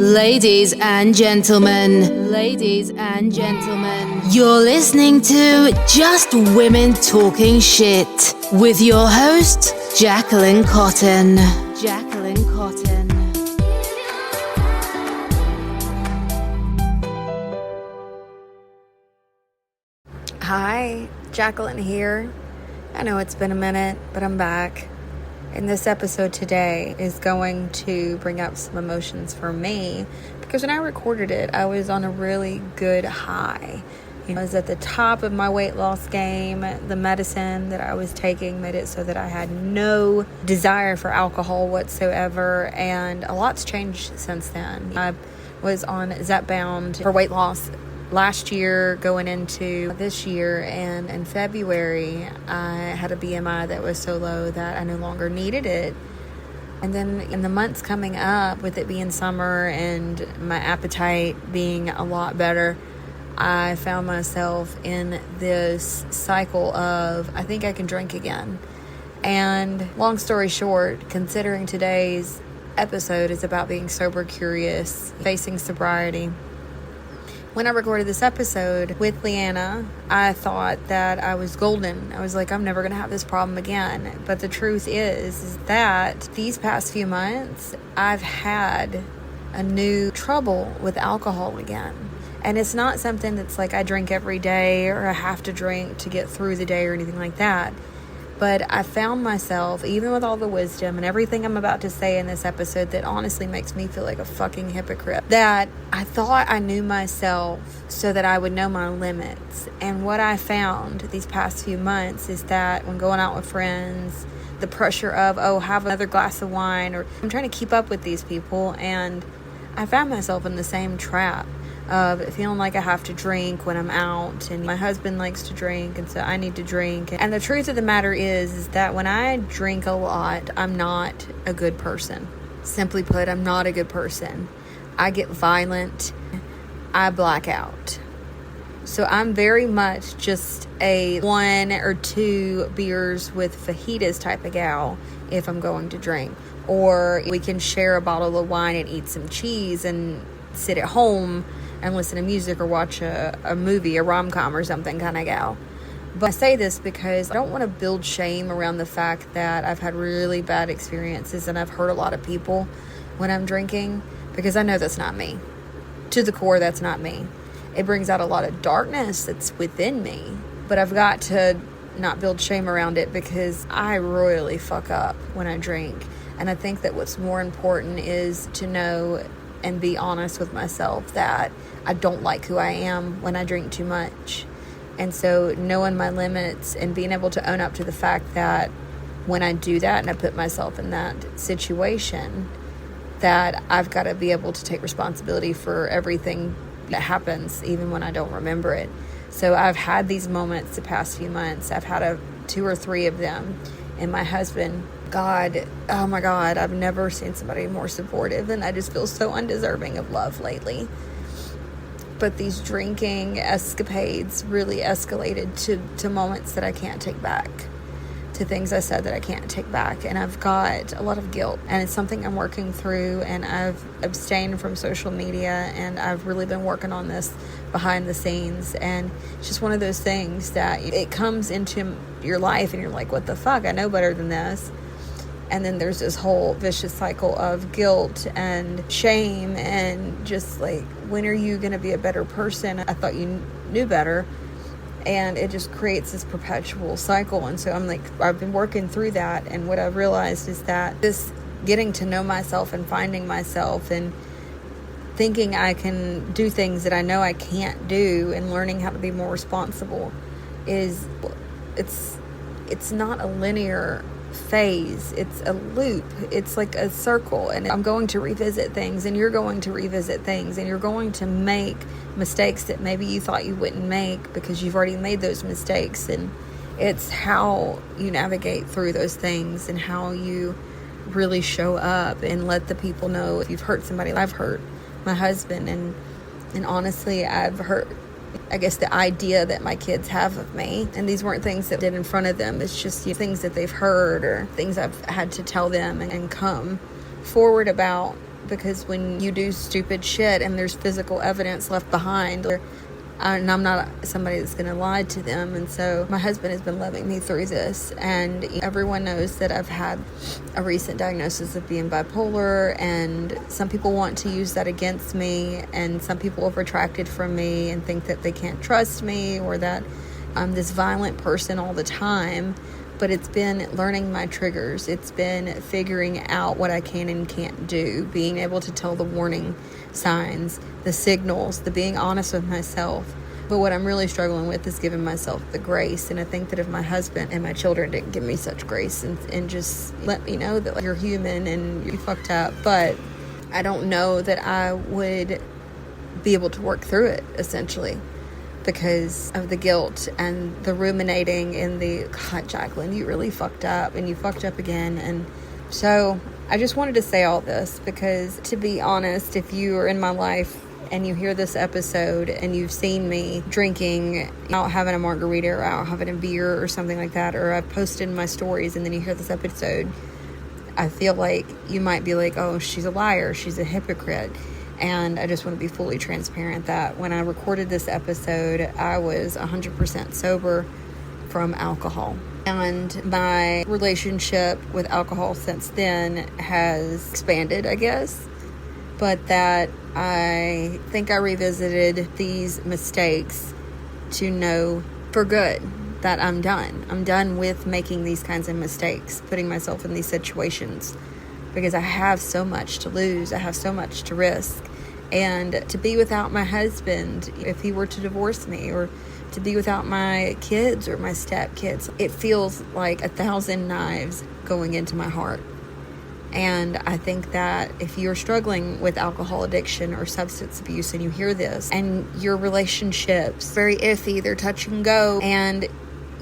Ladies and gentlemen, you're listening to Just Women Talking Shit with your host, Jacquelynn Cotton. Hi, Jacquelynn here. I know it's been a minute, but I'm back. And this episode today is going to bring up some emotions for me because when I recorded it, I was on a really good high. I was at the top of my weight loss game. The medicine that I was taking made it so that I had no desire for alcohol whatsoever, and a lot's changed since then. I was on Zepbound for weight loss last year going into this year, and in February I had a BMI that was so low that I no longer needed it. And then in the months coming up, with it being summer and my appetite being a lot better, I found myself in this cycle of I think I can drink again. And long story short, considering today's episode is about being sober curious, facing sobriety, when I recorded this episode with Leanna, I thought that I was golden. I was like, I'm never going to have this problem again. But the truth is that these past few months, I've had a new trouble with alcohol again. And it's not something that's like I drink every day or I have to drink to get through the day or anything like that. But I found myself, even with all the wisdom and everything I'm about to say in this episode that honestly makes me feel like a fucking hypocrite, that I thought I knew myself so that I would know my limits. And what I found these past few months is that when going out with friends, the pressure of, have another glass of wine, or I'm trying to keep up with these people, and I found myself in the same trap of feeling like I have to drink when I'm out, and my husband likes to drink, and so I need to drink. And the truth of the matter is that when I drink a lot, I'm not a good person. Simply put, I'm not a good person. I get violent. I black out. So I'm very much just a 1 or 2 beers with fajitas type of gal if I'm going to drink. Or we can share a bottle of wine and eat some cheese and sit at home and listen to music or watch a movie, a rom-com or something kind of gal. But I say this because I don't want to build shame around the fact that I've had really bad experiences and I've hurt a lot of people when I'm drinking, because I know that's not me. To the core, that's not me. It brings out a lot of darkness that's within me, but I've got to not build shame around it because I royally fuck up when I drink. And I think that what's more important is to know and be honest with myself that I don't like who I am when I drink too much. And so knowing my limits and being able to own up to the fact that when I do that and I put myself in that situation, that I've got to be able to take responsibility for everything that happens, even when I don't remember it. So I've had these moments the past few months. I've had 2 or 3 of them. And my husband, God, oh my God, I've never seen somebody more supportive, and I just feel so undeserving of love lately. But these drinking escapades really escalated to moments that I can't take back, to things I said that I can't take back. And I've got a lot of guilt, and it's something I'm working through, and I've abstained from social media, and I've really been working on this behind the scenes. And it's just one of those things that it comes into your life and you're like, what the fuck? I know better than this. And then there's this whole vicious cycle of guilt and shame and just like, when are you going to be a better person? I thought you knew better. And it just creates this perpetual cycle. And so I'm like, I've been working through that. And what I've realized is that this getting to know myself and finding myself and thinking I can do things that I know I can't do and learning how to be more responsible is, it's not a linear phase. It's a loop. It's like a circle, and I'm going to revisit things, and you're going to revisit things, and you're going to make mistakes that maybe you thought you wouldn't make because you've already made those mistakes. And it's how you navigate through those things and how you really show up and let the people know if you've hurt somebody. I've hurt my husband, and honestly, I've hurt, I guess, the idea that my kids have of me. And these weren't things that I did in front of them. It's just things that they've heard or things I've had to tell them and come forward about because when you do stupid shit and there's physical evidence left behind, and I'm not somebody that's going to lie to them. And so my husband has been loving me through this. And everyone knows that I've had a recent diagnosis of being bipolar. And some people want to use that against me. And some people have retracted from me and think that they can't trust me or that I'm this violent person all the time. But it's been learning my triggers. It's been figuring out what I can and can't do, being able to tell the warning signs, the signals, the being honest with myself. But what I'm really struggling with is giving myself the grace. And I think that if my husband and my children didn't give me such grace and just let me know that, like, you're human and you fucked up, but I don't know that I would be able to work through it, essentially, because of the guilt and the ruminating and the, God, Jacquelynn, you really fucked up and you fucked up again. And so I just wanted to say all this because, to be honest, if you are in my life and you hear this episode and you've seen me drinking, out having a margarita or out having a beer or something like that, or I've posted in my stories and then you hear this episode, I feel like you might be like, oh, she's a liar, she's a hypocrite. And I just want to be fully transparent that when I recorded this episode, I was 100% sober from alcohol. And my relationship with alcohol since then has expanded, I guess. But that I think I revisited these mistakes to know for good that I'm done. I'm done with making these kinds of mistakes, putting myself in these situations, because I have so much to lose. I have so much to risk. And to be without my husband, if he were to divorce me, or to be without my kids or my stepkids, it feels like 1,000 knives going into my heart. And I think that if you're struggling with alcohol addiction or substance abuse and you hear this and your relationships very iffy, they're touch and go, and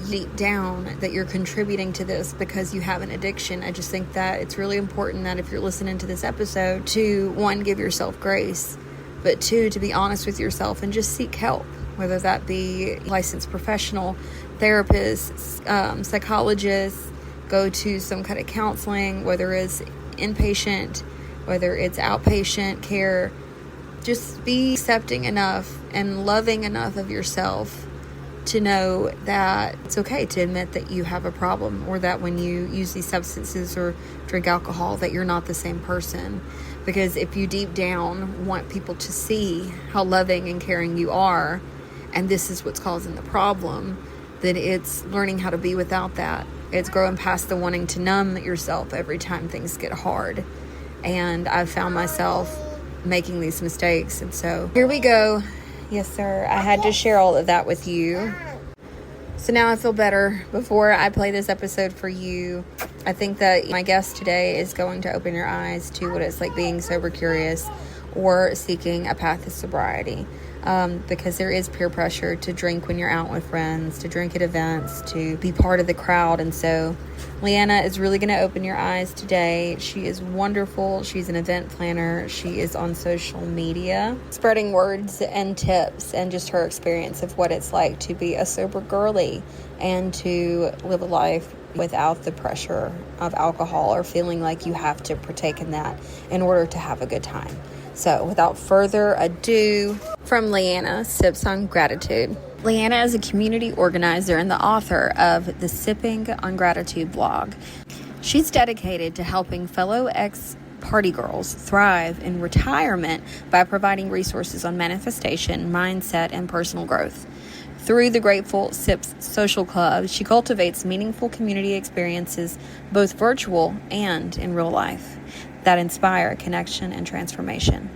deep down that you're contributing to this because you have an addiction, I just think that it's really important that if you're listening to this episode, to, one, give yourself grace, but two, to be honest with yourself and just seek help, whether that be licensed professional, therapists, psychologists, go to some kind of counseling, whether it's inpatient, whether it's outpatient care. Just be accepting enough and loving enough of yourself to know that it's okay to admit that you have a problem, or that when you use these substances or drink alcohol that you're not the same person. Because if you deep down want people to see how loving and caring you are, and this is what's causing the problem, then it's learning how to be without that. It's growing past the wanting to numb yourself every time things get hard. And I've found myself making these mistakes. And so here we go. Yes, sir. I had to share all of that with you. So now I feel better. Before I play this episode for you, I think that my guest today is going to open your eyes to what it's like being sober curious or seeking a path to sobriety. Because there is peer pressure to drink when you're out with friends, to drink at events, to be part of the crowd. And so Leanna is really going to open your eyes today. She is wonderful. She's an event planner. She is on social media, spreading words and tips and just her experience of what it's like to be a sober girly and to live a life without the pressure of alcohol or feeling like you have to partake in that in order to have a good time. So without further ado, from Leanna, Sips on Gratitude. Leanna is a community organizer and the author of the Sipping on Gratitude blog. She's dedicated to helping fellow ex-party girls thrive in retirement by providing resources on manifestation, mindset, and personal growth. Through the Grateful Sips Social Club, she cultivates meaningful community experiences, both virtual and in real life, that inspire connection and transformation.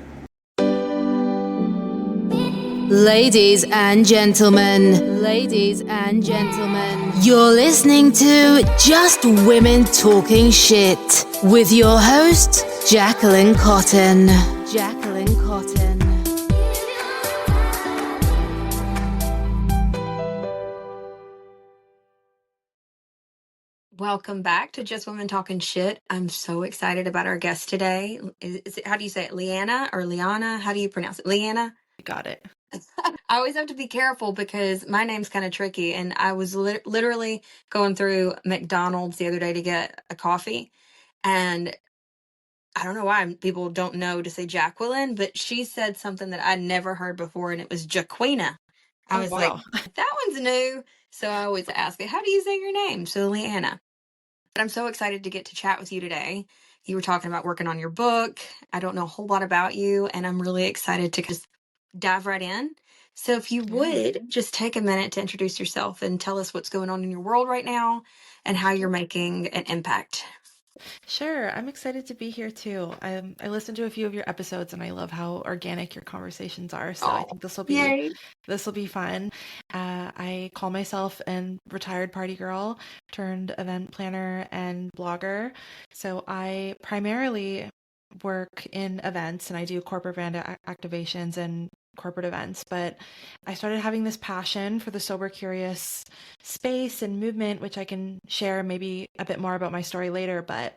Ladies and gentlemen, you're listening to Just Women Talking Shit with your host, Jacquelynn Cotton. Welcome back to Just Women Talking Shit. I'm so excited about our guest today. Is it, how do you say it? Leanna or Liana? How do you pronounce it? Leanna? Got it. I always have to be careful because my name's kind of tricky, and I was literally going through McDonald's the other day to get a coffee, and I don't know why people don't know to say Jacquelynn, but she said something that I'd never heard before, and it was Jacquelynn. I Oh, was like, wow. that one's new. So I always ask it, how do you say your name? So Leanna. But I'm so excited to get to chat with you today. You were talking about working on your book. I don't know a whole lot about you, and I'm really excited to just dive right in. So if you Yeah. would just take a minute to introduce yourself and tell us what's going on in your world right now and how you're making an impact. Sure. I'm excited to be here too. I listened to a few of your episodes and I love how organic your conversations are. So I Oh, think yay. this will be fun. I call myself an retired party girl turned event planner and blogger. So I primarily work in events and I do corporate brand activations and corporate events, but I started having this passion for the sober curious space and movement, which I can share maybe a bit more about my story later. But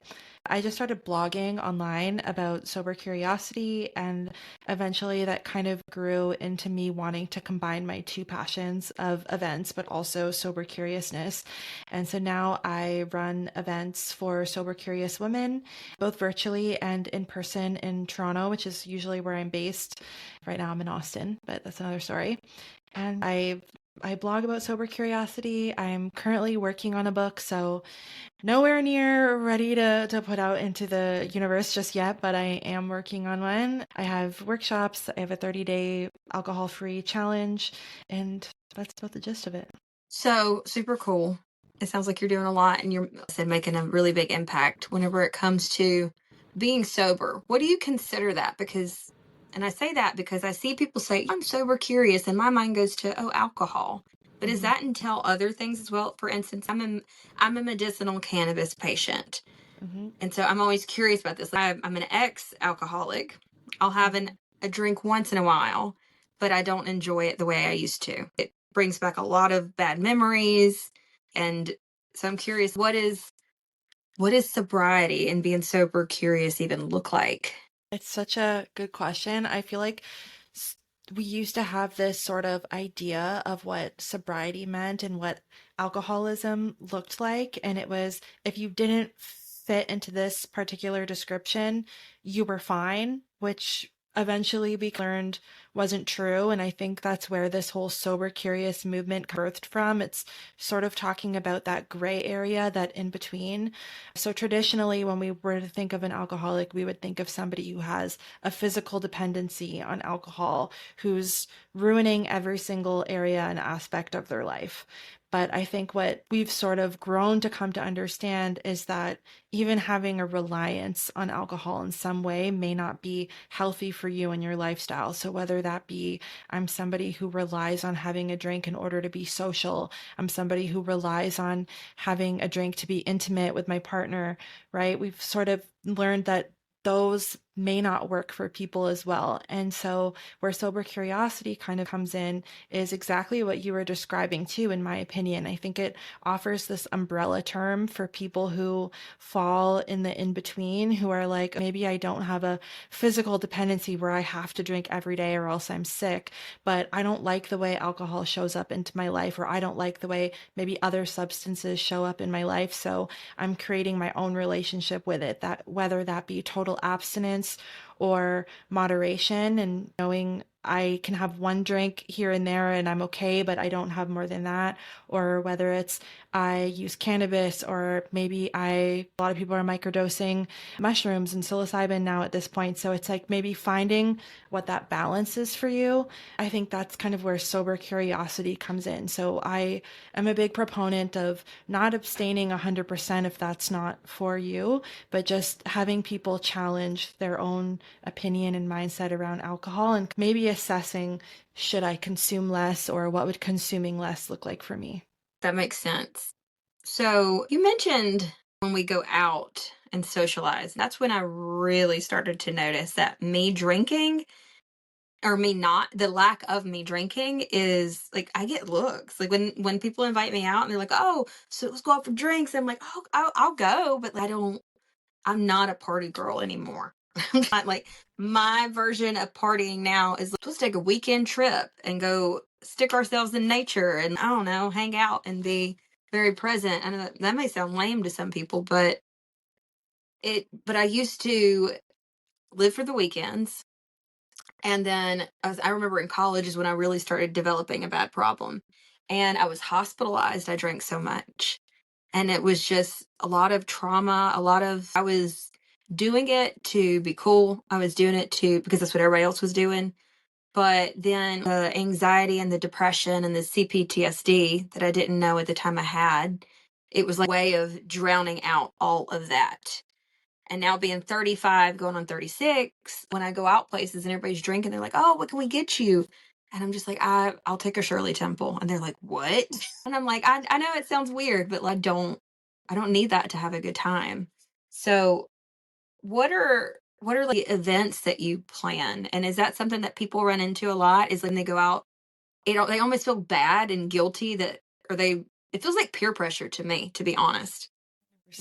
I just started blogging online about sober curiosity, and eventually that kind of grew into me wanting to combine my two passions of events, but also sober curiousness. And so now I run events for sober curious women, both virtually and in person in Toronto, which is usually where I'm based. Right now I'm in Austin, but that's another story. And I blog about sober curiosity. I'm currently working on a book, so nowhere near ready to put out into the universe just yet, but I am working on one. I have workshops. I have a 30-day alcohol-free challenge, and that's about the gist of it. So super cool. It sounds like you're doing a lot and you're making a really big impact whenever it comes to being sober. What do you consider that? Because, and I say that because I see people say, I'm sober curious, and my mind goes to, oh, alcohol. But is Mhm. that entail other things as well? For instance, I'm a medicinal cannabis patient. Mhm. And so I'm always curious about this. I'm an ex-alcoholic. I'll have a drink once in a while, but I don't enjoy it the way I used to. It brings back a lot of bad memories. And so I'm curious, what is sobriety and being sober curious even look like? It's such a good question. I feel like s- we used to have this sort of idea of what sobriety meant and what alcoholism looked like. And it was if you didn't fit into this particular description, you were fine, which eventually we learned wasn't true. And I think that's where this whole sober curious movement birthed from. It's sort of talking about that gray area, that in between. So traditionally, when we were to think of an alcoholic, we would think of somebody who has a physical dependency on alcohol, who's ruining every single area and aspect of their life. But I think what we've sort of grown to come to understand is that even having a reliance on alcohol in some way may not be healthy for you and your lifestyle. So whether that be I'm somebody who relies on having a drink in order to be social, I'm somebody who relies on having a drink to be intimate with my partner, right? We've sort of learned that those may not work for people as well. And so, where sober curiosity kind of comes in is exactly what you were describing, too, in my opinion. I think it offers this umbrella term for people who fall in the in between, who are like, maybe I don't have a physical dependency where I have to drink every day or else I'm sick, but I don't like the way alcohol shows up into my life, or I don't like the way maybe other substances show up in my life. So I'm creating my own relationship with it, that whether that be total abstinence or moderation, and knowing I can have one drink here and there and I'm okay, but I don't have more than that. Or whether it's I use cannabis, or maybe a lot of people are microdosing mushrooms and psilocybin now at this point. So it's like maybe finding what that balance is for you. I think that's kind of where sober curiosity comes in. So I am a big proponent of not abstaining 100% if that's not for you, but just having people challenge their own opinion and mindset around alcohol, and maybe assessing, should I consume less, or what would consuming less look like for me? That makes sense. So you mentioned when we go out and socialize, that's when I really started to notice that me drinking or me not the lack of me drinking is like I get looks like when people invite me out and they're like, oh, so let's go out for drinks. I'm like, oh, I'll go, but I'm not a party girl anymore. I'm not like my version of partying now is let's take a weekend trip and go stick ourselves in nature and I don't know, hang out and be very present. I know that may sound lame to some people, but I used to live for the weekends. And then I remember in college is when I really started developing a bad problem. And I was hospitalized. I drank so much. And it was just a lot of trauma, I was doing it to be cool. I was doing it because that's what everybody else was doing. But then the anxiety and the depression and the CPTSD that I didn't know at the time I had, it was like a way of drowning out all of that. And now being 35, going on 36, when I go out places and everybody's drinking, they're like, "Oh, what can we get you?" And I'm just like, I'll take a Shirley Temple. And they're like, "What?" And I'm like, I know it sounds weird, but I don't need that to have a good time. So what are like events that you plan? And is that something that people run into a lot? Is when they go out, they almost feel bad and guilty it feels like peer pressure to me, to be honest.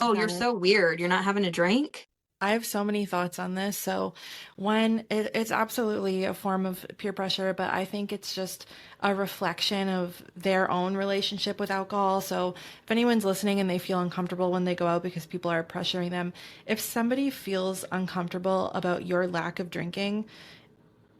"Oh, you're so weird. You're not having a drink?" I have so many thoughts on this. So, it's absolutely a form of peer pressure, but I think it's just a reflection of their own relationship with alcohol. So, if anyone's listening and they feel uncomfortable when they go out because people are pressuring them, if somebody feels uncomfortable about your lack of drinking,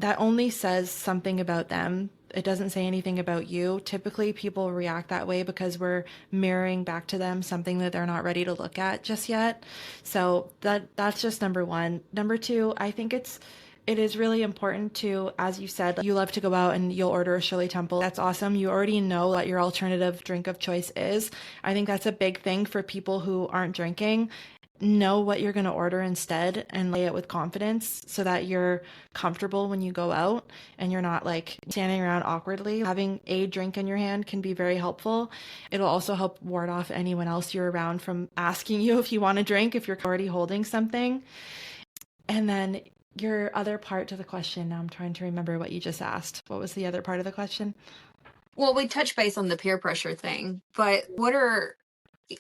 that only says something about them. It doesn't say anything about you. Typically, people react that way because we're mirroring back to them something that they're not ready to look at just yet. So that's just number one. Number two, I think it is really important to, as you said, you love to go out and you'll order a Shirley Temple. That's awesome. You already know what your alternative drink of choice is. I think that's a big thing for people who aren't drinking. Know what you're going to order instead and lay it with confidence so that you're comfortable when you go out and you're not like standing around awkwardly. Having a drink in your hand can be very helpful. It'll also help ward off anyone else you're around from asking you if you want a drink if you're already holding something. And then your other part to the question, now I'm trying to remember what you just asked. What was the other part of the question? Well, we touched base on the peer pressure thing, but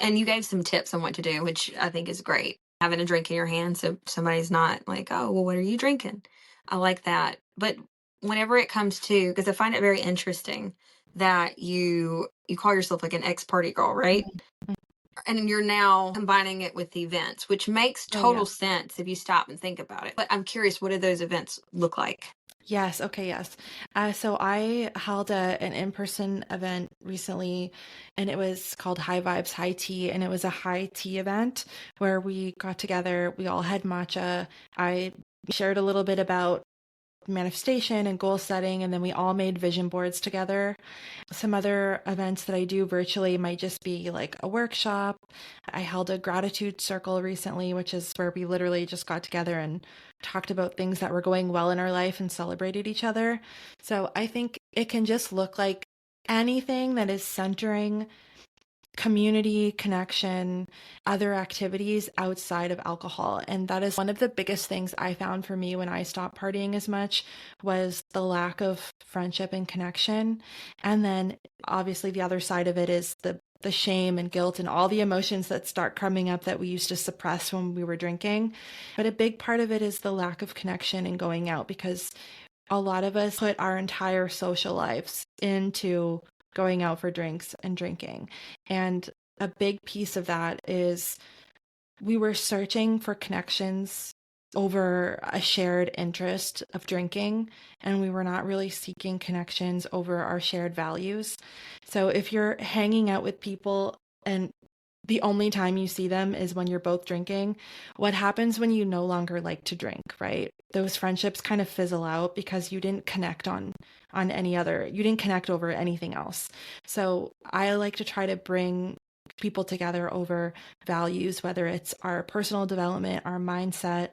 and you gave some tips on what to do, which I think is great. Having a drink in your hand so somebody's not like, "Oh, well, what are you drinking?" I like that. But whenever it comes to, because I find it very interesting that you call yourself like an ex-party girl, right? And you're now combining it with events, which makes total sense if you stop and think about it. But I'm curious, what do those events look like? Yes. Okay. Yes. So I held an in-person event recently, and it was called High Vibes High Tea, and it was a high tea event where we got together. We all had matcha. I shared a little bit about manifestation and goal setting, and then we all made vision boards together. Some other events that I do virtually might just be like a workshop. I held a gratitude circle recently, which is where we literally just got together and talked about things that were going well in our life and celebrated each other. So I think it can just look like anything that is centering community, connection, other activities outside of alcohol. And that is one of the biggest things I found for me when I stopped partying as much was the lack of friendship and connection. And then obviously the other side of it is the shame and guilt and all the emotions that start coming up that we used to suppress when we were drinking. But a big part of it is the lack of connection and going out because a lot of us put our entire social lives into going out for drinks and drinking. And a big piece of that is we were searching for connections over a shared interest of drinking, and we were not really seeking connections over our shared values. So if you're hanging out with people and the only time you see them is when you're both drinking, what happens when you no longer like to drink, right? Those friendships kind of fizzle out because you didn't connect you didn't connect over anything else. So I like to try to bring people together over values, whether it's our personal development, our mindset,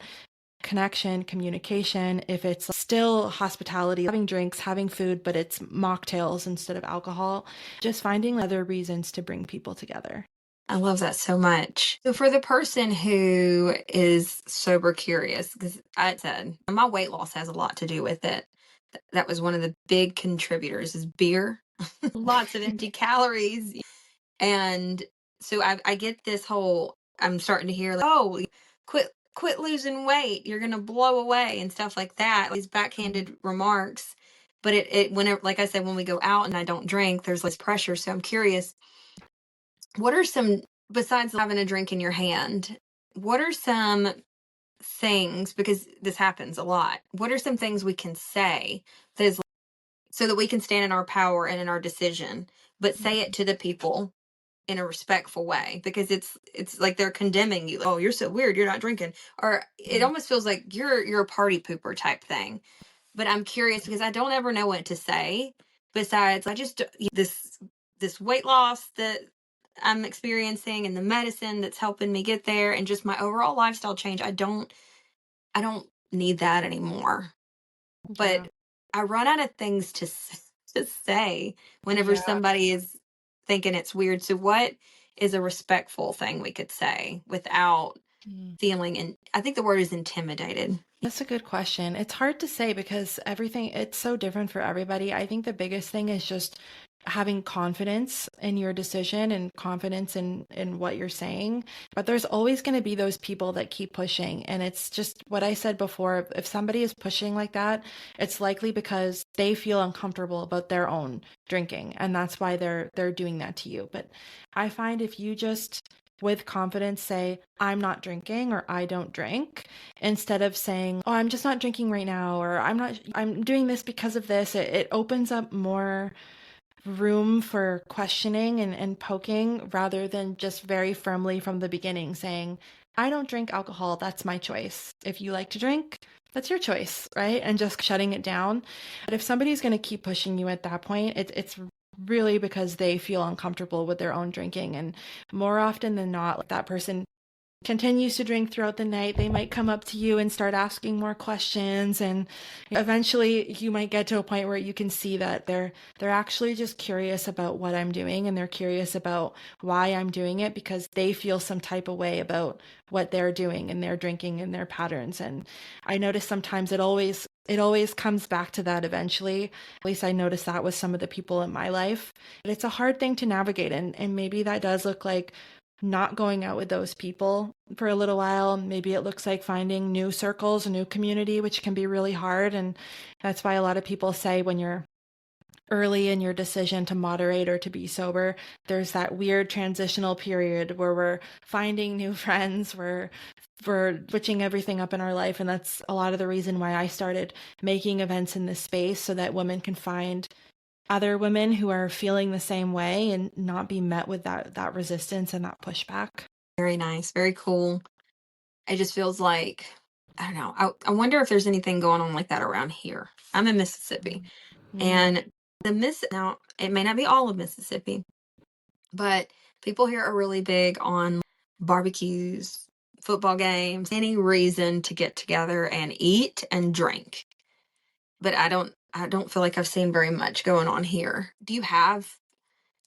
connection, communication, if it's still hospitality, having drinks, having food, but it's mocktails instead of alcohol, just finding other reasons to bring people together. I love that so much. So for the person who is sober curious, because I said my weight loss has a lot to do with it. That was one of the big contributors is beer. Lots of empty calories. And so I get this whole, I'm starting to hear like, "Oh, quit losing weight. You're going to blow away," and stuff like that. These backhanded remarks. But whenever, like I said, when we go out and I don't drink, there's less pressure. So I'm curious, what are some, besides having a drink in your hand, what are some things, because this happens a lot, what are some things we can say that is so that we can stand in our power and in our decision, but say it to the people in a respectful way, because it's like they're condemning you. Oh, you're so weird, you're not drinking. Or it almost feels like you're a party pooper type thing. But I'm curious because I don't ever know what to say besides I just this weight loss that I'm experiencing and the medicine that's helping me get there and just my overall lifestyle change. I don't need that anymore. Yeah. But I run out of things to say whenever Yeah. somebody is thinking it's weird. So what is a respectful thing we could say without Mm. feeling, and I think the word is intimidated. That's a good question. It's hard to say because it's so different for everybody. I think the biggest thing is just having confidence in your decision and confidence in what you're saying. But there's always going to be those people that keep pushing. And it's just what I said before. If somebody is pushing like that, it's likely because they feel uncomfortable about their own drinking. And that's why they're doing that to you. But I find if you just with confidence say, I'm not drinking or I don't drink, instead of saying, oh, I'm just not drinking right now, or I'm doing this because of this, it opens up more room for questioning and poking rather than just very firmly from the beginning saying, I don't drink alcohol, that's my choice. If you like to drink, that's your choice, right? And just shutting it down. But if somebody's going to keep pushing you at that point, it's really because they feel uncomfortable with their own drinking. And more often than not, like that person continues to drink throughout the night. They might come up to you and start asking more questions, and eventually you might get to a point where you can see that they're actually just curious about what I'm doing, and they're curious about why I'm doing it because they feel some type of way about what they're doing and their drinking and their patterns. And I notice sometimes it always comes back to that eventually. At least I noticed that with some of the people in my life. But it's a hard thing to navigate, and maybe that does look like not going out with those people for a little while. Maybe it looks like finding new circles, a new community, which can be really hard. And that's why a lot of people say when you're early in your decision to moderate or to be sober, there's that weird transitional period where we're finding new friends, we're switching everything up in our life. And that's a lot of the reason why I started making events in this space so that women can find other women who are feeling the same way and not be met with that resistance and that pushback. Very nice, very cool. It just feels like I don't know. I wonder if there's anything going on like that around here. I'm in Mississippi, Mm. and now it may not be all of Mississippi, but people here are really big on barbecues, football games, any reason to get together and eat and drink. But I don't feel like I've seen very much going on here. Do you have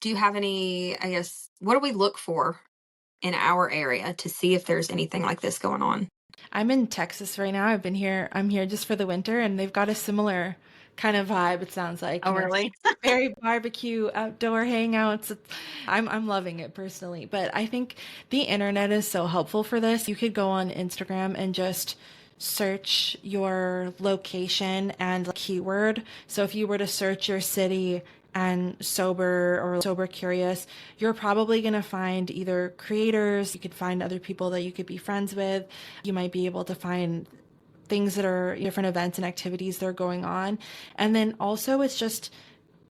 any, I guess, what do we look for in our area to see if there's anything like this going on? I'm in Texas right now. I'm here just for the winter, and they've got a similar kind of vibe, it sounds like, Oh, really? very barbecue, outdoor hangouts. I'm loving it personally. But I think the internet is so helpful for this. You could go on Instagram and just search your location and keyword. So if you were to search your city and sober or sober curious, you're probably going to find either creators, you could find other people that you could be friends with. You might be able to find things that are different events and activities that are going on. And then also it's just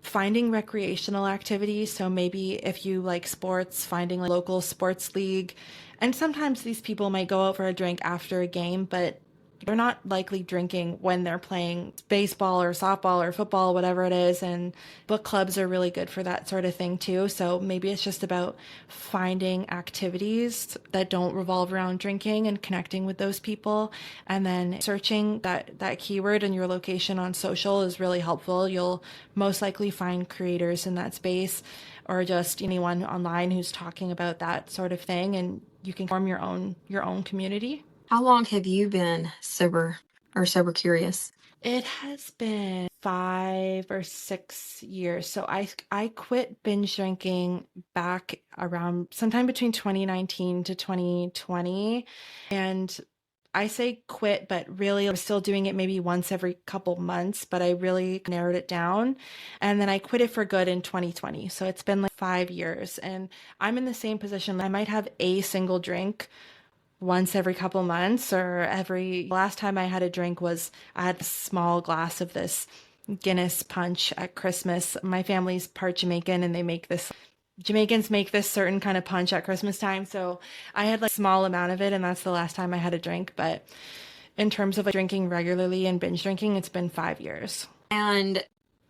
finding recreational activities. So maybe if you like sports, finding a local sports league. And sometimes these people might go out for a drink after a game, but they're not likely drinking when they're playing baseball or softball or football, whatever it is. And book clubs are really good for that sort of thing too. So maybe it's just about finding activities that don't revolve around drinking and connecting with those people. And then searching that keyword in your location on social is really helpful. You'll most likely find creators in that space or just anyone online who's talking about that sort of thing. And you can form your own community. How long have you been sober or sober curious? It has been 5 or 6 years. So I quit binge drinking back around sometime between 2019 to 2020. And I say quit, but really I was still doing it maybe once every couple months, but I really narrowed it down. And then I quit it for good in 2020. So it's been like 5 years. And I'm in the same position. I might have a single drink once every couple months or every last time I had a drink was I had a small glass of this Guinness punch at Christmas. My family's part Jamaican and they make this Jamaicans make this certain kind of punch at Christmas time. So I had like a small amount of it and that's the last time I had a drink. But in terms of like drinking regularly and binge drinking, it's been 5 years. And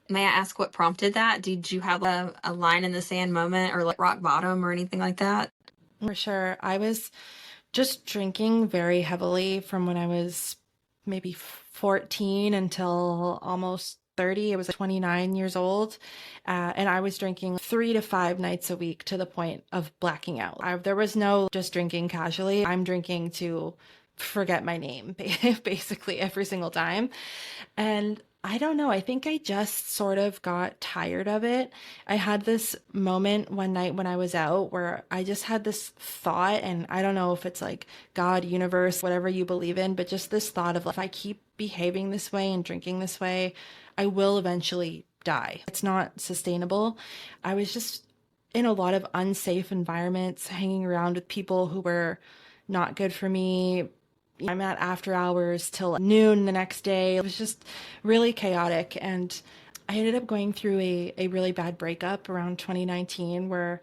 may I ask what prompted that? Did you have a line in the sand moment or like rock bottom or anything like that? For sure. I was just drinking very heavily from when I was maybe 14 until almost 30. I was 29 years old. And I was drinking 3 to 5 nights a week to the point of blacking out. There was no just drinking casually. I'm drinking to forget my name basically every single time. And I don't know. I think I just sort of got tired of it. I had this moment one night when I was out where I just had this thought, and I don't know if it's like God, universe, whatever you believe in, but just this thought of like, if I keep behaving this way and drinking this way, I will eventually die. It's not sustainable. I was just in a lot of unsafe environments, hanging around with people who were not good for me. I'm at after hours till noon the next day. It was just really chaotic. And I ended up going through a really bad breakup around 2019 where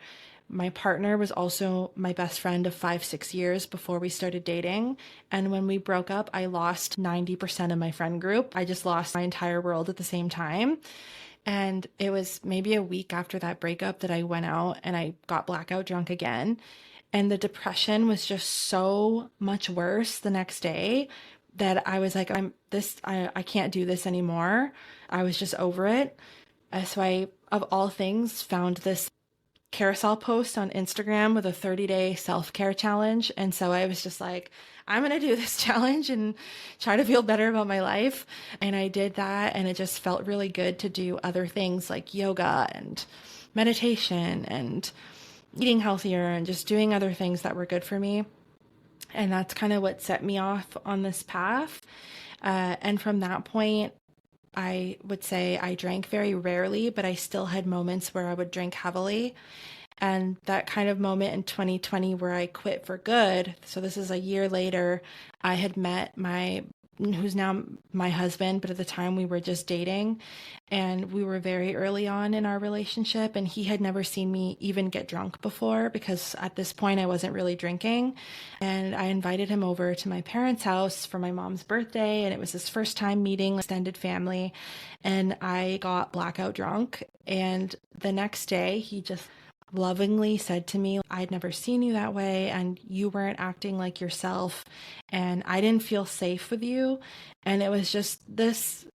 my partner was also my best friend of 5, 6 years before we started dating. And when we broke up, I lost 90% of my friend group. I just lost my entire world at the same time. And it was maybe a week after that breakup that I went out and I got blackout drunk again. And the depression was just so much worse the next day that I was like, I can't do this anymore. I was just over it. So I, of all things, found this carousel post on Instagram with a 30-day self-care challenge. And so I was just like, I'm going to do this challenge and try to feel better about my life. And I did that. And it just felt really good to do other things like yoga and meditation and eating healthier and just doing other things that were good for me. And that's kind of what set me off on this path. And from that point, I would say I drank very rarely, but I still had moments where I would drink heavily. And that kind of moment in 2020 where I quit for good. So this is a year later, I had met who's now my husband, but at the time we were just dating and we were very early on in our relationship and he had never seen me even get drunk before because at this point I wasn't really drinking. And I invited him over to my parents' house for my mom's birthday and it was his first time meeting extended family and I got blackout drunk. And the next day he just lovingly said to me, I'd never seen you that way and you weren't acting like yourself and I didn't feel safe with you. And it was just this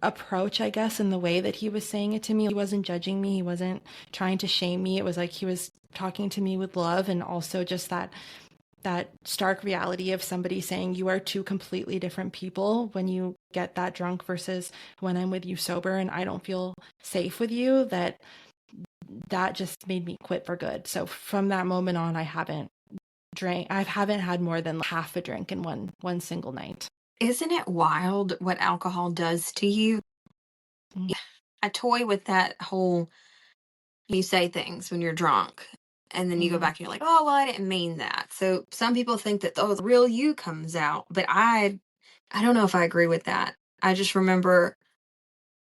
approach, I guess, in the way that he was saying it to me. He wasn't judging me. He wasn't trying to shame me. It was like he was talking to me with love and also just that stark reality of somebody saying you are two completely different people when you get that drunk versus when I'm with you sober and I don't feel safe with you, that just made me quit for good. So from that moment on, I haven't had more than half a drink in one single night. Isn't it wild what alcohol does to you? Mm. I toy with that whole, you say things when you're drunk and then you go back and you're like, oh, well, I didn't mean that. So some people think that, oh, the real you comes out, but I don't know if I agree with that. I just remember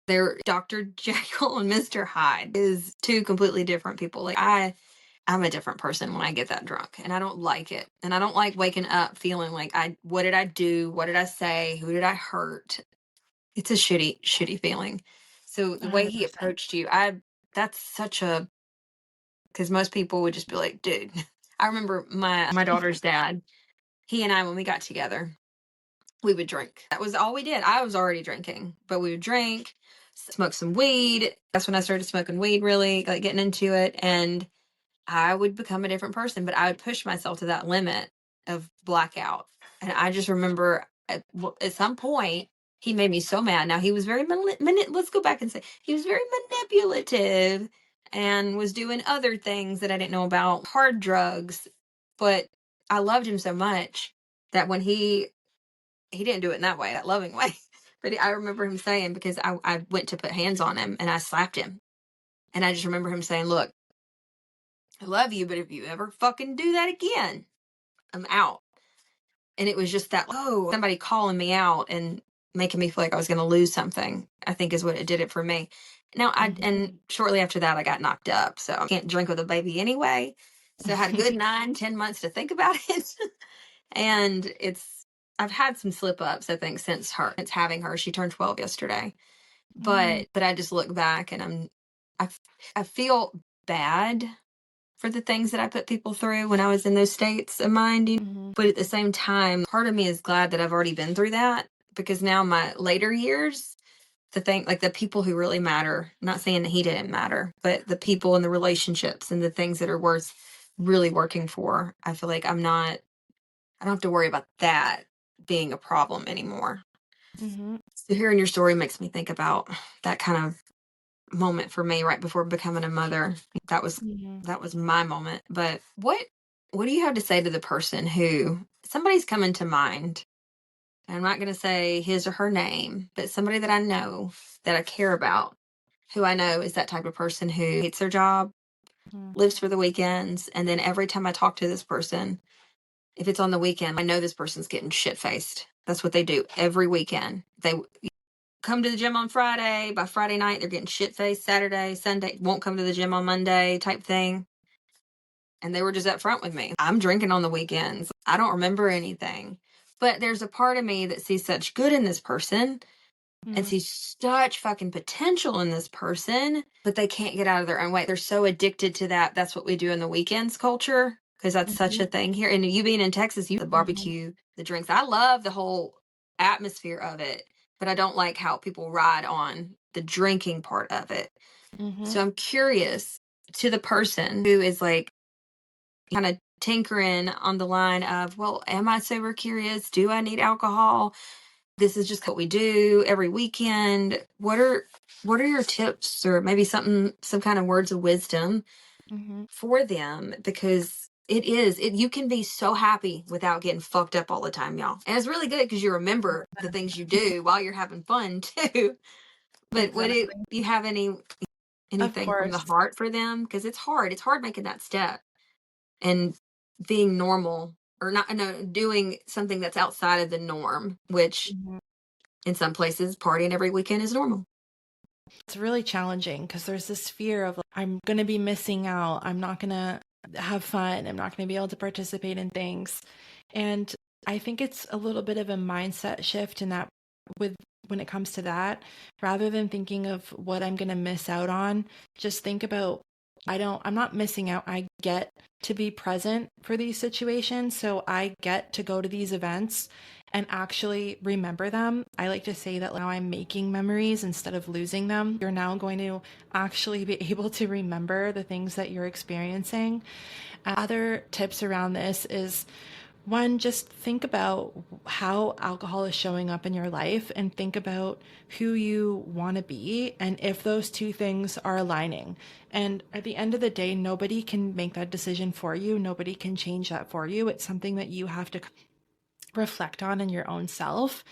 they're Dr. Jekyll and Mr. Hyde is two completely different people. Like I'm a different person when I get that drunk and I don't like it. And I don't like waking up feeling like what did I do? What did I say? Who did I hurt? It's a shitty feeling. So the way he 100%. approached you, that's such a, because most people would just be like, dude. I remember my daughter's dad, he and I, when we got together, we would drink. That was all we did. I was already drinking, but we would drink, smoke some weed. That's when I started smoking weed, really like getting into it. And I would become a different person, but I would push myself to that limit of blackout. And I just remember at some point, he made me so mad. Now he was very, let's go back and say, he was very manipulative and was doing other things that I didn't know about, hard drugs. But I loved him so much that when he didn't do it in that way, that loving way. But I remember him saying, because I went to put hands on him and I slapped him. And I just remember him saying, look, I love you, but if you ever fucking do that again, I'm out. And it was just that, oh, somebody calling me out and making me feel like I was going to lose something, I think is what it did it for me. Now, and shortly after that, I got knocked up. So I can't drink with a baby anyway. So I had a good 9-10 months to think about it. And I've had some slip ups, I think, since having her. She turned 12 yesterday. But I just look back and I feel bad for the things that I put people through when I was in those states of mind. But at the same time, part of me is glad that I've already been through that, because now my later years, the people who really matter, I'm not saying that he didn't matter, but the people and the relationships and the things that are worth really working for, I feel like I don't have to worry about that being a problem anymore. So hearing your story makes me think about that kind of moment for me right before becoming a mother. That was my moment. But what do you have to say to the person who somebody's coming to mind? I'm not going to say his or her name, but somebody that I know, that I care about, who I know is that type of person who hates their job, lives for the weekends, and then every time I talk to this person, if it's on the weekend, I know this person's getting shit faced. That's what they do every weekend. They come to the gym on Friday. By Friday night, they're getting shit faced. Saturday, Sunday, won't come to the gym on Monday type thing. And they were just upfront with me. I'm drinking on the weekends. I don't remember anything. But there's a part of me that sees such good in this person and sees such fucking potential in this person, but they can't get out of their own way. They're so addicted to that. That's what we do in the weekends culture, because that's such a thing here. And you being in Texas, the barbecue, the drinks. I love the whole atmosphere of it, but I don't like how people ride on the drinking part of it. So I'm curious, to the person who is like kind of tinkering on the line of, well, am I sober curious? Do I need alcohol? This is just what we do every weekend. What are your tips, or maybe some kind of words of wisdom for them? Because you can be so happy without getting fucked up all the time, y'all. And it's really good because you remember the things you do while you're having fun too. But do you have anything from the heart for them? Because it's hard making that step and being normal, or not, no, doing something that's outside of the norm, which in some places, partying every weekend is normal. It's really challenging because there's this fear of, like, I'm going to be missing out. I'm not going to have fun. I'm not going to be able to participate in things. And I think it's a little bit of a mindset shift in that, when it comes to that, rather than thinking of what I'm going to miss out on, just think about, I'm not missing out. I get to be present for these situations. So I get to go to these events and actually remember them. I like to say that now I'm making memories instead of losing them. You're now going to actually be able to remember the things that you're experiencing. Other tips around this is, one, just think about how alcohol is showing up in your life, and think about who you want to be and if those two things are aligning. And at the end of the day, nobody can make that decision for you. Nobody can change that for you. It's something that you have to reflect on in your own self.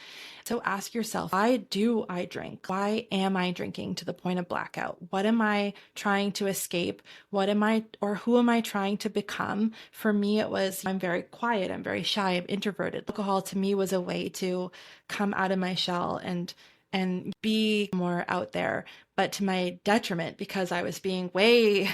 So ask yourself, why do I drink? Why am I drinking to the point of blackout? What am I trying to escape? Who am I trying to become? For me, it was, I'm very quiet. I'm very shy. I'm introverted. Alcohol to me was a way to come out of my shell and be more out there, but to my detriment, because I was being way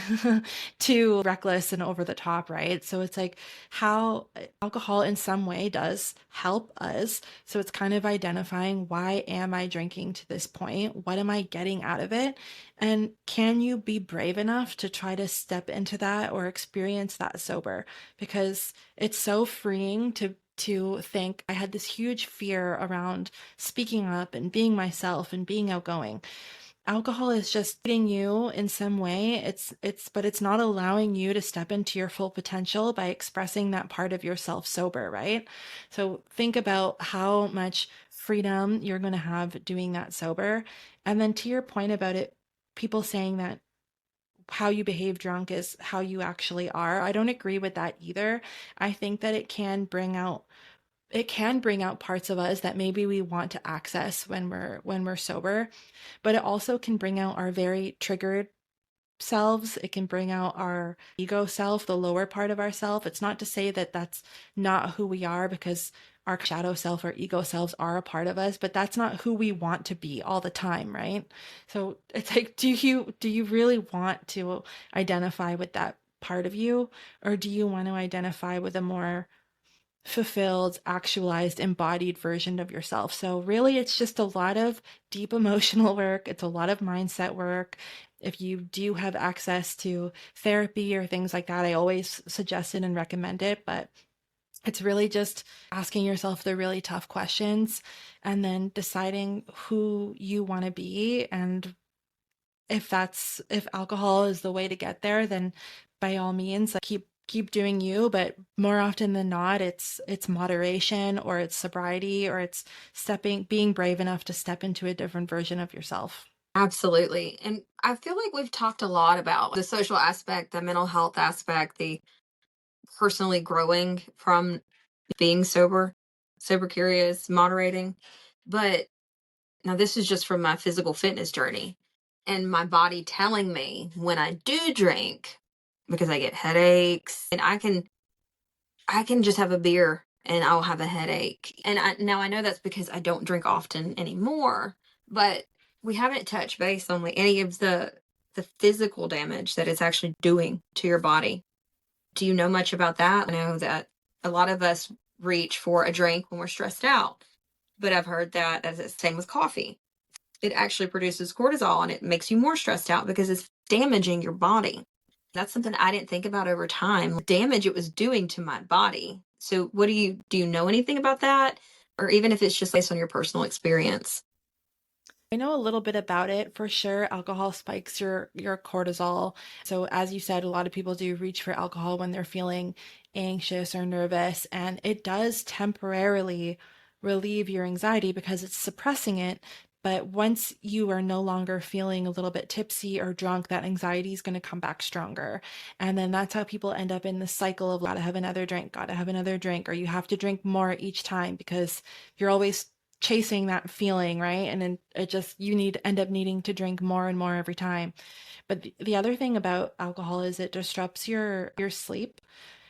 too reckless and over the top, right? So it's like how alcohol in some way does help us. So it's kind of identifying, why am I drinking to this point? What am I getting out of it? And can you be brave enough to try to step into that or experience that sober? Because it's so freeing to think. I had this huge fear around speaking up and being myself and being outgoing. Alcohol is just hitting you in some way. But it's not allowing you to step into your full potential by expressing that part of yourself sober, right? So think about how much freedom you're going to have doing that sober. And then to your point about it, people saying that how you behave drunk is how you actually are. I don't agree with that either. I think that it can bring out parts of us that maybe we want to access when we're sober, but it also can bring out our very triggered selves. It can bring out our ego self, the lower part of ourself. It's not to say that that's not who we are, because our shadow self or ego selves are a part of us, but that's not who we want to be all the time, right? So it's like, do you really want to identify with that part of you, or do you want to identify with a more fulfilled, actualized, embodied version of yourself? So really it's just a lot of deep emotional work. It's a lot of mindset work. If you do have access to therapy or things like that, I always suggest it and recommend it, but it's really just asking yourself the really tough questions and then deciding who you want to be. And if alcohol is the way to get there, then by all means, like, keep doing you. But more often than not, it's moderation, or it's sobriety, or it's being brave enough to step into a different version of yourself. Absolutely. And I feel like we've talked a lot about the social aspect, the mental health aspect, the personally growing from being sober curious, moderating. But now this is just from my physical fitness journey and my body telling me when I do drink, because I get headaches, and I can just have a beer and I'll have a headache. And now I know that's because I don't drink often anymore, but we haven't touched base on like any of the physical damage that it's actually doing to your body. Do you know much about that? I know that a lot of us reach for a drink when we're stressed out, but I've heard that as it's same with coffee. It actually produces cortisol and it makes you more stressed out because it's damaging your body. That's something I didn't think about over time, damage it was doing to my body. So what do you know anything about that? Or even if it's just based on your personal experience? I know a little bit about it for sure. Alcohol spikes your cortisol. So as you said, a lot of people do reach for alcohol when they're feeling anxious or nervous, and it does temporarily relieve your anxiety because it's suppressing it. But once you are no longer feeling a little bit tipsy or drunk, that anxiety is going to come back stronger. And then that's how people end up in the cycle of gotta have another drink, or you have to drink more each time because you're always chasing that feeling, right? And then you end up needing to drink more and more every time. But the other thing about alcohol is it disrupts your sleep.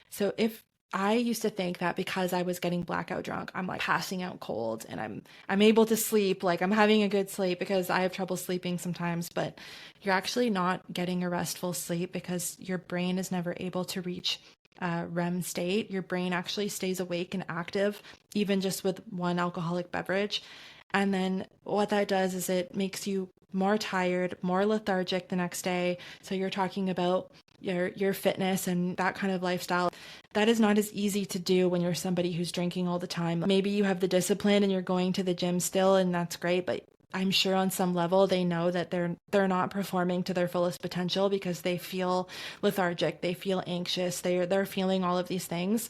So if I used to think that because I was getting blackout drunk, I'm like passing out cold and I'm able to sleep, like I'm having a good sleep, because I have trouble sleeping sometimes, but you're actually not getting a restful sleep because your brain is never able to reach REM state. Your brain actually stays awake and active, even just with one alcoholic beverage. And then what that does is it makes you more tired, more lethargic the next day. So you're talking about your fitness and that kind of lifestyle. That is not as easy to do when you're somebody who's drinking all the time. Maybe you have the discipline and you're going to the gym still, and that's great, but I'm sure on some level they know that they're not performing to their fullest potential because they feel lethargic, they feel anxious, they're feeling all of these things.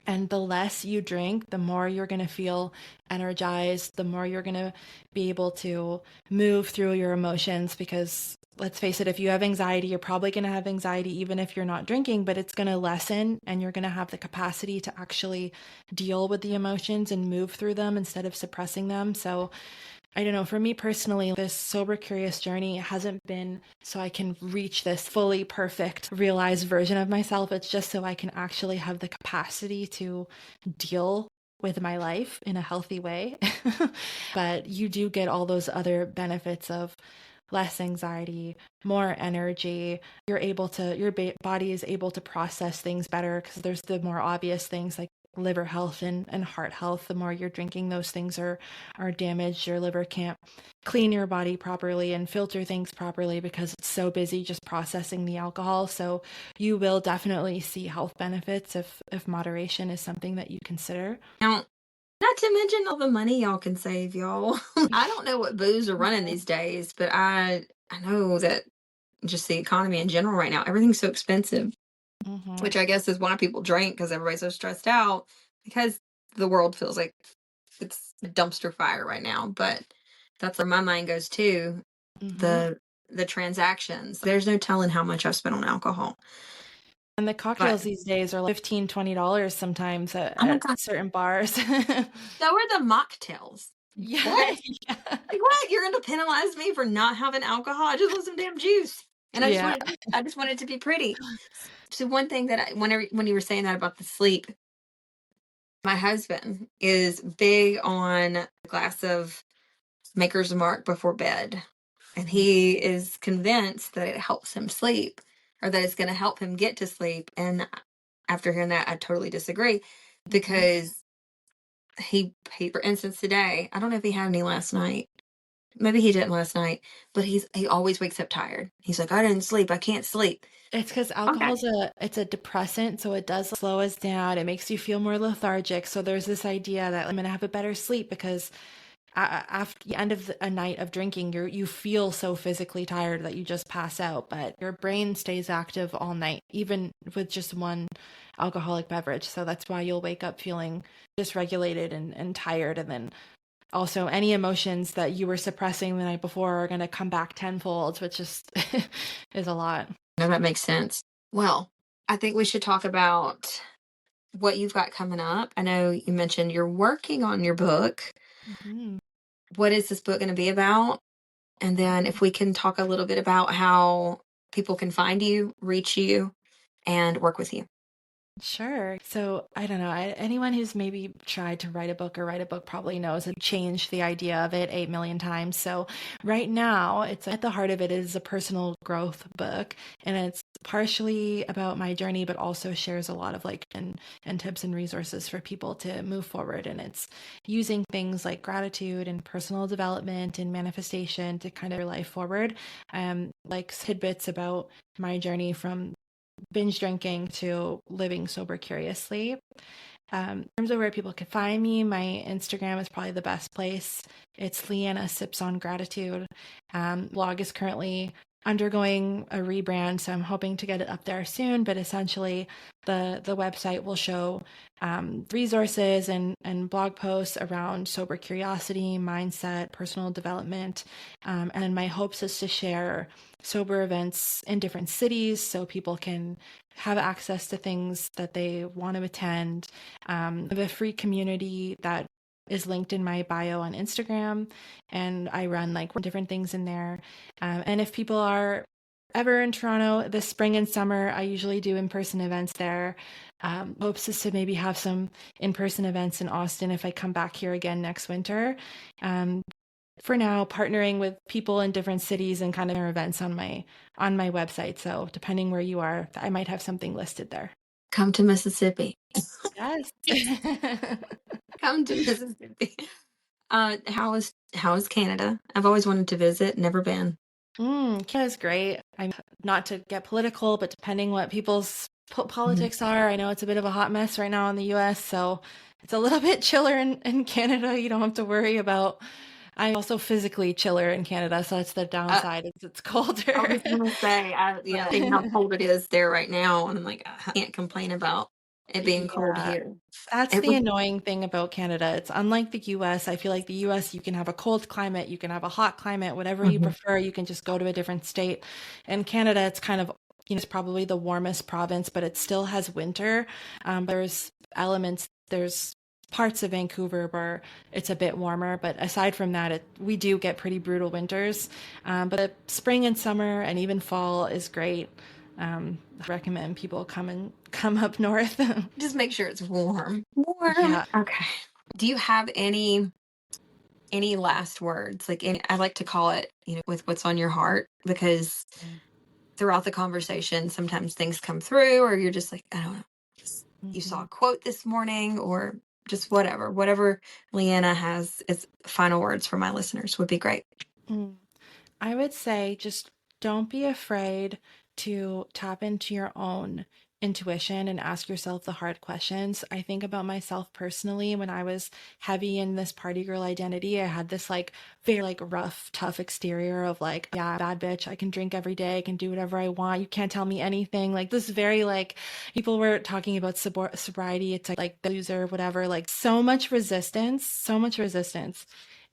And the less you drink, the more you're going to feel energized, the more you're going to be able to move through your emotions. Because let's face it, if you have anxiety, you're probably going to have anxiety even if you're not drinking, but it's going to lessen and you're going to have the capacity to actually deal with the emotions and move through them instead of suppressing them. So I don't know, for me personally, this sober curious journey hasn't been so I can reach this fully perfect, realized version of myself. It's just so I can actually have the capacity to deal with my life in a healthy way. But you do get all those other benefits of less anxiety, more energy. Your body is able to process things better because there's the more obvious things like liver health and heart health. The more you're drinking, those things are damaged. Your liver can't clean your body properly and filter things properly because it's so busy just processing the alcohol. So you will definitely see health benefits if moderation is something that you consider. Now, not to mention all the money y'all can save, y'all. I don't know what booze are running these days, but I know that just the economy in general right now, everything's so expensive, Mm-hmm. which I guess is why people drink, because everybody's so stressed out because the world feels like it's a dumpster fire right now. But that's where my mind goes too. Mm-hmm. The transactions. There's no telling how much I've spent on alcohol. And the But cocktails these days are like $15-$20 sometimes oh my at god, certain bars. so are the mocktails. Yeah. What? Yeah. Like what? You're gonna penalize me for not having alcohol? I just want some damn juice. And Yeah. I just want it to be pretty. So one thing that when you were saying that about the sleep, My husband is big on a glass of Maker's Mark before bed. And he is convinced that it helps him sleep, or that it's going to help him get to sleep. And after hearing that, I totally disagree, because for instance, today, I don't know if he had any last night. Maybe he didn't last night, but he always wakes up tired. He's like, I didn't sleep. I can't sleep. It's because Okay. alcohol's it's a depressant, so it does slow us down. It makes you feel more lethargic. So there's this idea that I'm gonna have a better sleep because after the end of a night of drinking, you feel so physically tired that you just pass out, but your brain stays active all night, even with just one alcoholic beverage. So that's why you'll wake up feeling dysregulated and tired, and then also any emotions that you were suppressing the night before are going to come back tenfold, which just is a lot. No, that makes sense. Well, I think we should talk about what you've got coming up. I know you mentioned you're working on your book. Mhm. What is this book going to be about? And then if we can talk a little bit about how people can find you, reach you, and work with you. Sure. So I don't know. Anyone who's maybe tried to write a book probably knows and changed the idea of it 8 million times. So right now, it's at the heart of it is a personal growth book, and it's partially about my journey, but also shares a lot of and tips and resources for people to move forward. And it's using things like gratitude and personal development and manifestation to kind of your life forward. Like tidbits about my journey from binge drinking to living sober curiously. In terms of where people can find me, my Instagram is probably the best place. It's Leanna Sips on Gratitude. Blog is currently undergoing a rebrand, so I'm hoping to get it up there soon. But essentially, the website will show resources and blog posts around sober curiosity, mindset, personal development, and my hopes is to share sober events in different cities so people can have access to things that they want to attend. I have a free community that is linked in my bio on Instagram, and I run like different things in there. And if people are ever in Toronto this spring and summer, I usually do in-person events there. Hopes is to maybe have some in-person events in Austin if I come back here again next winter. For now, partnering with people in different cities and kind of their events on my website. So depending where you are, I might have something listed there. Come to Mississippi. Yes. Come to Mississippi. How is Canada? I've always wanted to visit, never been. Canada's great. I'm not to get political, but depending what people's politics are, I know it's a bit of a hot mess right now in the US, so it's a little bit chiller in Canada. You don't have to worry about. I'm also physically chiller in Canada, so that's the downside. It's colder. I was gonna say, seeing how cold it is there right now, and I'm like, I can't complain about it being cold Yeah. here. That's It the was, annoying thing about Canada. It's unlike the US. I feel like the US, you can have a cold climate, you can have a hot climate, whatever you prefer, you can just go to a different state. In Canada, it's kind of, it's probably the warmest province, but it still has winter. There's parts of Vancouver where it's a bit warmer, but aside from that, we do get pretty brutal winters. But the spring and summer and even fall is great. I recommend people come up north. just make sure it's warm. Warm. Yeah. Okay. Do you have any last words? I like to call it, with what's on your heart, because throughout the conversation, sometimes things come through, or you're just like, I don't know, you saw a quote this morning, or just whatever Leanna has as final words for my listeners would be great. Mm. I would say just don't be afraid to tap into your own intuition and ask yourself the hard questions. I think about myself personally when I was heavy in this party girl identity. I had this very rough, tough exterior of yeah, bad bitch. I can drink every day. I can do whatever I want. You can't tell me anything. This very people were talking about sobriety. It's like the loser, whatever. So much resistance, so much resistance,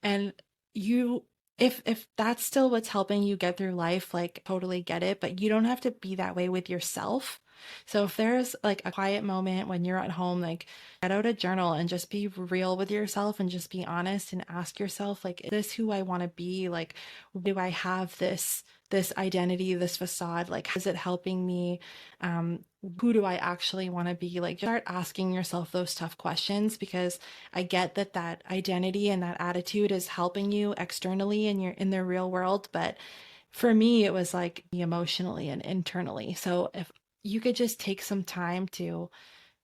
and you if that's still what's helping you get through life, totally get it, but you don't have to be that way with yourself. So if there's a quiet moment when you're at home, get out a journal and just be real with yourself and just be honest and ask yourself, is this who I want to be? Do I have this this identity, this facade, like, how is it helping me? Who do I actually want to be? Like, start asking yourself those tough questions, because I get that that identity and that attitude is helping you externally and you're in the real world. But for me, it was like emotionally and internally. So if you could just take some time to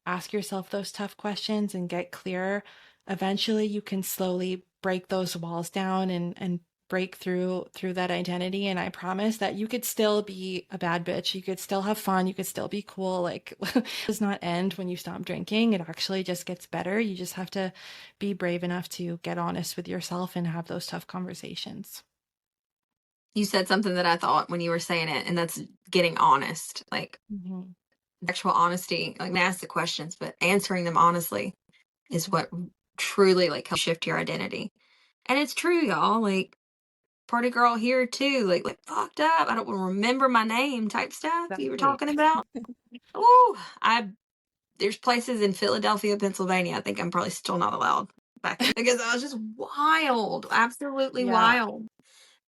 ask yourself those tough questions and get clear, eventually you can slowly break those walls down and break through that identity. And I promise that you could still be a bad bitch. You could still have fun. You could still be cool. Like, it does not end when you stop drinking. It actually just gets better. You just have to be brave enough to get honest with yourself and have those tough conversations. You said something that I thought when you were saying it, and that's getting honest. Like, Mm-hmm. actual honesty, like ask the questions, but answering them honestly is what truly like helps shift your identity. And it's true, y'all. Like, party girl here too, like fucked up. I don't remember my name type stuff you were Exactly. talking about. Oh, there's places in Philadelphia, Pennsylvania. I think I'm probably still not allowed back then because I was just wild, absolutely Yeah. wild.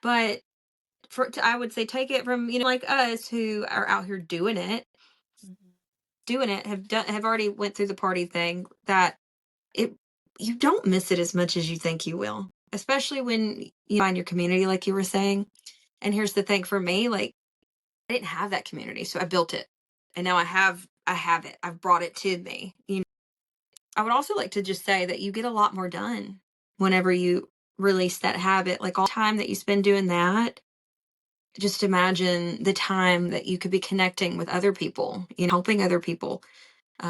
But I would say take it from like us who are out here have already went through the party thing, that it you don't miss it as much as you think you will, especially when you find your community, like you were saying. And here's the thing for me, like, I didn't have that community, so I built it, and now I have it. I've brought it to me. I would also like to just say that you get a lot more done whenever you release that habit. Like, all the time that you spend doing that, just imagine the time that you could be connecting with other people, helping other people,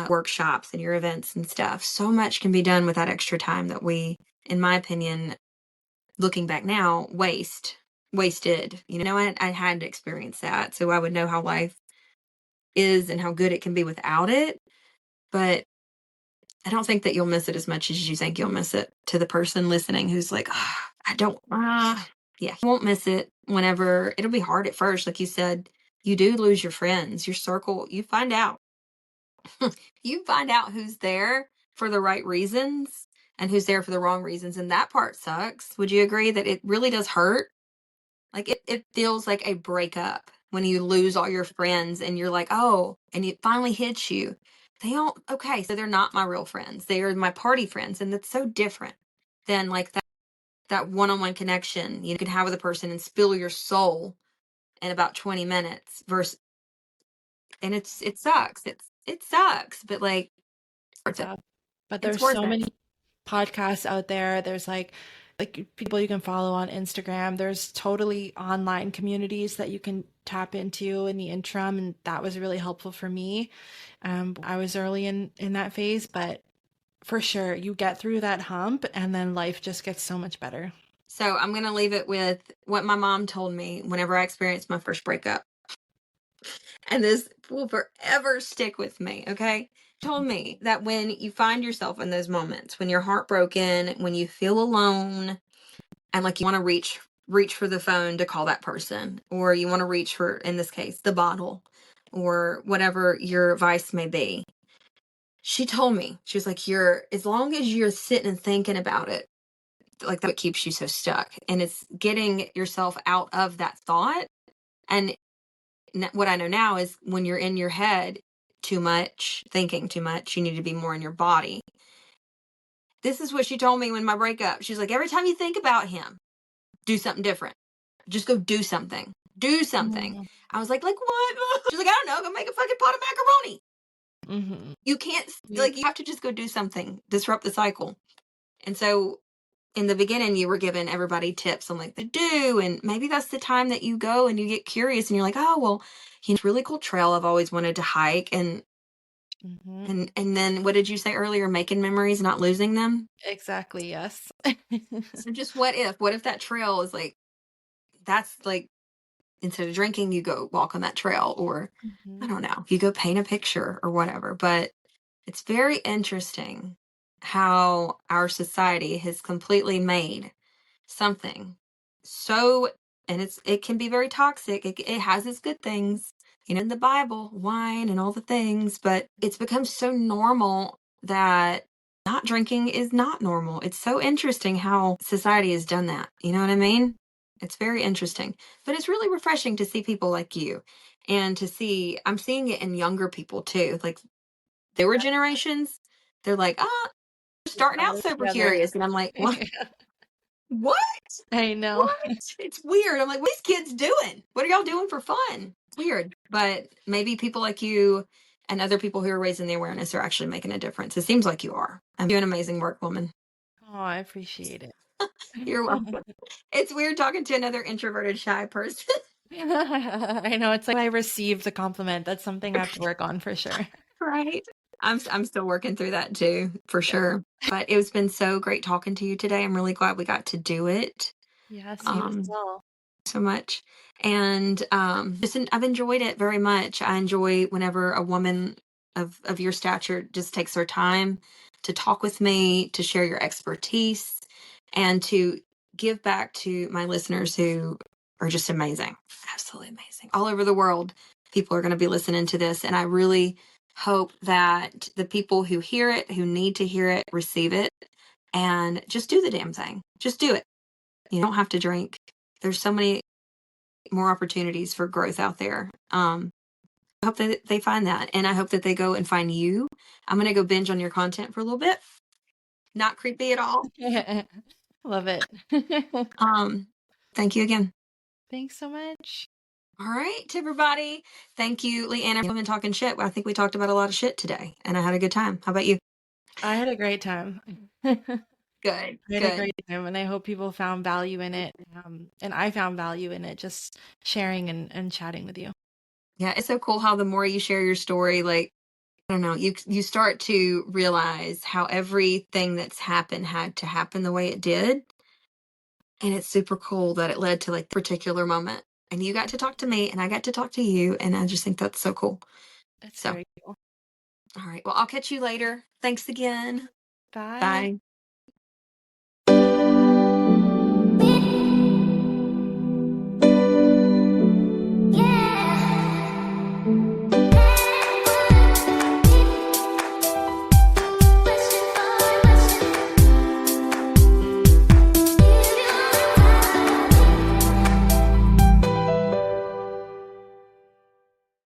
workshops and your events and stuff. So much can be done with that extra time that we, in my opinion, looking back now, wasted. I had to experience that, so I would know how life is and how good it can be without it. But I don't think that you'll miss it as much as you think you'll miss it. To the person listening who's like, I don't, yeah, you won't miss it. Whenever it'll be hard at first, like you said, you do lose your friends, your circle. You find out, who's there for the right reasons and who's there for the wrong reasons, and that part sucks. Would you agree that it really does hurt? Like, it feels like a breakup when you lose all your friends and you're like, oh, and it finally hits you. Okay, so they're not my real friends. They are my party friends. And that's so different than like that one-on-one connection you can have with a person and spill your soul in about 20 minutes and it sucks. It sucks, but like, worth it. Yeah. But It's there's worth so it. many podcasts out there. There's like people you can follow on Instagram. There's totally online communities that you can tap into in the interim, and that was really helpful for me. I was early in that phase, but for sure you get through that hump and then life just gets so much better. So I'm going to leave it with what my mom told me whenever I experienced my first breakup. And this will forever stick with me, okay? Told me that when you find yourself in those moments, when you're heartbroken, when you feel alone, and like you want to reach for the phone to call that person, or you want to reach for, in this case, the bottle, or whatever your vice may be. She told me, she was like, as long as you're sitting and thinking about it, like, that keeps you so stuck. And it's getting yourself out of that thought. And what I know now is when you're in your head too much, thinking too much, you need to be more in your body. This is what she told me when my breakup. She's like, every time you think about him, do something different. Just go do something. Do something. Mm-hmm. I was like what? She's like, I don't know, go make a fucking pot of macaroni. Mm-hmm. You can't, like, you have to just go do something, disrupt the cycle. And so in the beginning, you were giving everybody tips on like the do, and maybe that's the time that you go and you get curious and you're like, oh, well, it's a really cool trail I've always wanted to hike. And then what did you say earlier? Making memories, not losing them. Exactly. Yes. So just what if that trail is like, that's like, instead of drinking, you go walk on that trail, or I don't know, you go paint a picture or whatever. But it's very interesting how our society has completely made something so, and it can be very toxic. It has its good things, in the Bible, wine and all the things, but it's become so normal that not drinking is not normal. It's so interesting how society has done that. You know what I mean? It's very interesting, but it's really refreshing to see people like you and to see, I'm seeing it in younger people too. Like there were generations, they're like, starting Got out it sober together. curious. And I'm like, what? What? I know. What? It's weird. I'm like, what are these kids doing? What are y'all doing for fun? It's weird. But maybe people like you and other people who are raising the awareness are actually making a difference. It seems like you are. I'm doing amazing work, woman. Oh, I appreciate it. You're welcome. It's weird talking to another introverted, shy person. I know. It's like I received the compliment. That's something I have to work on for sure. Right. I'm still working through that too, for sure. But it's been so great talking to you today. I'm really glad we got to do it. Yes, you as Um, well. so much. And I've enjoyed it very much. I enjoy whenever a woman of your stature just takes her time to talk with me, to share your expertise, and to give back to my listeners who are just amazing. Absolutely amazing. All over the world, people are going to be listening to this. And I really hope that the people who hear it, who need to hear it, receive it and just do the damn thing. Just do it. You don't have to drink. There's so many more opportunities for growth out there. I hope that they find that. And I hope that they go and find you. I'm going to go binge on your content for a little bit. Not creepy at all. Love it. Thank you again. Thanks so much. All right, everybody. Thank you, Leanna, for talking shit. I think we talked about a lot of shit today, and I had a good time. How about you? I had a great time. Good. I had a great time, and I hope people found value in it. And I found value in it, just sharing and chatting with you. Yeah, it's so cool how the more you share your story, like, I don't know, you start to realize how everything that's happened had to happen the way it did. And it's super cool that it led to like the particular moment. And you got to talk to me and I got to talk to you. And I just think that's so cool. It's So, very cool. all right. Well, I'll catch you later. Thanks again. Bye. Bye.